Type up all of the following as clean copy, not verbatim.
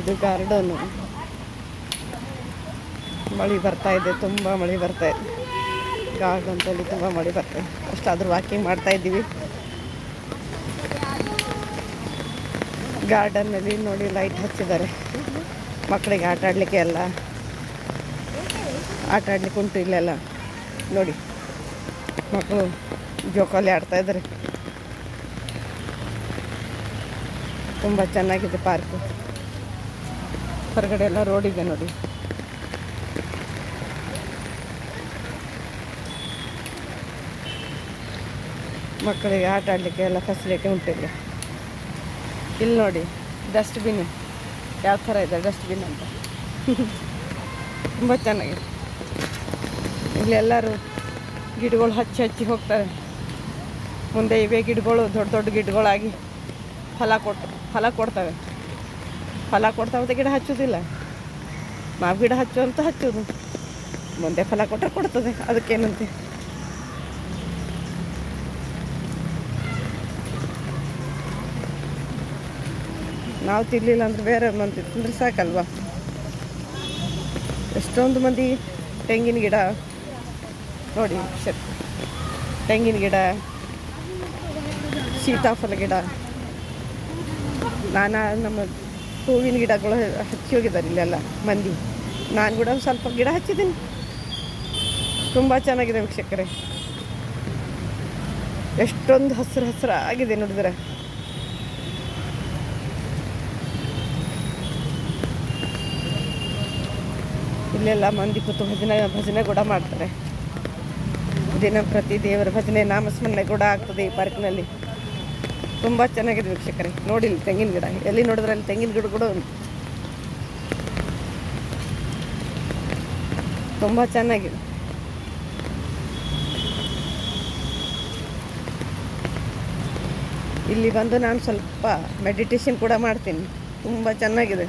ಇದು ಗಾರ್ಡನ್ನು. ಮಳೆ ಬರ್ತಾ ಇದೆ, ತುಂಬ ಮಳೆ ಬರ್ತಾ ಇದೆ. ಗಾರ್ಡನ್ದಲ್ಲಿ ತುಂಬ ಮಳೆ ಬರ್ತಾ ಇದೆ. ಅಷ್ಟಾದರೂ ವಾಕಿಂಗ್ ಮಾಡ್ತಾ ಇದ್ದೀವಿ. ಗಾರ್ಡನ್ನಲ್ಲಿ ನೋಡಿ ಲೈಟ್ ಹಚ್ಚಿದ್ದಾರೆ. ಮಕ್ಕಳಿಗೆ ಆಟ ಆಡಲಿಕ್ಕೆ ಎಲ್ಲ ಆಟ ಆಡಲಿಕ್ಕೆ ಉಂಟು ಇಲ್ಲೆಲ್ಲ. ನೋಡಿ ಮಕ್ಕಳು ಜೋಕಾಲಿ ಆಡ್ತಾ ಇದ್ದಾರೆ. ತುಂಬ ಚೆನ್ನಾಗಿದೆ ಪಾರ್ಕು. ಹೊರಗಡೆ ಎಲ್ಲ ರೋಡ್ ಇದೆ ನೋಡಿ. ಮಕ್ಕಳಿಗೆ ಆಟ ಆಡಲಿಕ್ಕೆ ಎಲ್ಲ ಫೆಸಿಲಿಟಿ ಉಂಟಿಲ್ಲ. ಇಲ್ಲಿ ನೋಡಿ ಡಸ್ಟ್ಬಿನ್ ಯಾವ ಥರ ಇದೆ ಡಸ್ಟ್ಬಿನ್ ಅಂತ. ತುಂಬ ಚೆನ್ನಾಗಿದೆ. ಇಲ್ಲೆಲ್ಲರೂ ಗಿಡಗಳು ಹಚ್ಚಿ ಹೋಗ್ತಾರೆ. ಮುಂದೆ ಇವೇ ಗಿಡಗಳು ದೊಡ್ಡ ದೊಡ್ಡ ಗಿಡಗಳಾಗಿ ಫಲ ಕೊಡ್ತವೆ ಅಂತ ಗಿಡ ಹಚ್ಚೋದಿಲ್ಲ. ನಾವು ಗಿಡ ಹಚ್ಚೋದು ಮುಂದೆ ಫಲ ಕೊಟ್ಟರೆ ಕೊಡ್ತದೆ. ಅದಕ್ಕೇನಂತೆ. ನಾವು ತಿನ್ನಲಿಲ್ಲ ಅಂದ್ರೆ ಬೇರೆ ಮಂದಿ ತಿಂದ್ರೆ ಸಾಕಲ್ವಾ. ಎಷ್ಟೊಂದು ಮಂದಿ ತೆಂಗಿನ ಗಿಡ ನೋಡಿ, ತೆಂಗಿನ ಗಿಡ, ಸೀತಾಫಲ ಗಿಡ, ನಮ್ಮ ಹೂವಿನ ಗಿಡಗಳು ಹಚ್ಚಿ ಹೋಗಿದ್ದಾರೆ ಇಲ್ಲೆಲ್ಲ ಮಂದಿ. ನಾನು ಕೂಡ ಸ್ವಲ್ಪ ಗಿಡ ಹಚ್ಚಿದ್ದೀನಿ. ತುಂಬ ಚೆನ್ನಾಗಿದೆ ವೀಕ್ಷಕರೇ. ಎಷ್ಟೊಂದು ಹಸಿರಾಗಿದೆ ನೋಡಿದ್ರೆ. ಇಲ್ಲೆಲ್ಲ ಮಂದಿ ಕೂತು ಭಜನೆ ಕೂಡ ಮಾಡ್ತಾರೆ. ದಿನಂಪ್ರತಿ ದೇವರ ಭಜನೆ ನಾಮಸ್ಮರಣೆ ಕೂಡ ಆಗ್ತದೆ ಈ ಪಾರ್ಕ್ನಲ್ಲಿ. ತುಂಬ ಚೆನ್ನಾಗಿದೆ ವೀಕ್ಷಕರೇ. ನೋಡಿ ತೆಂಗಿನ ಗಿಡ, ಎಲ್ಲಿ ನೋಡಿದ್ರೆ ಅಲ್ಲಿ ತೆಂಗಿನ ಗಿಡ ಕೂಡ ಉಂಟು. ತುಂಬ ಚೆನ್ನಾಗಿದೆ. ಇಲ್ಲಿ ಬಂದು ನಾನು ಸ್ವಲ್ಪ ಮೆಡಿಟೇಷನ್ ಕೂಡ ಮಾಡ್ತೀನಿ. ತುಂಬ ಚೆನ್ನಾಗಿದೆ.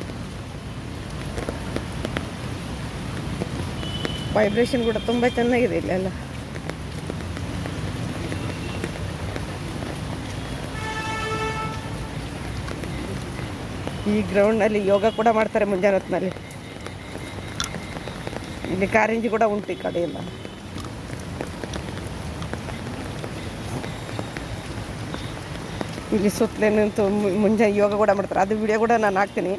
ವೈಬ್ರೇಷನ್ ಕೂಡ ತುಂಬ ಚೆನ್ನಾಗಿದೆ ಇಲ್ಲೆಲ್ಲ. ಈ ಗ್ರೌಂಡ್ನಲ್ಲಿ ಯೋಗ ಕೂಡ ಮಾಡ್ತಾರೆ ಮುಂಜಾನೆ ಹೊತ್ತಿನಲ್ಲಿ. ಇಲ್ಲಿ ಕಾರಂಜಿ ಕೂಡ ಉಂಟು ಈ ಕಡೆ ಎಲ್ಲ. ಇಲ್ಲಿ ಸುತ್ತಲೇ ನಿಂತು ಮುಂಜಾನೆ ಯೋಗ ಕೂಡ ಮಾಡ್ತಾರೆ. ಅದು ವಿಡಿಯೋ ಕೂಡ ನಾನು ಹಾಕ್ತೀನಿ.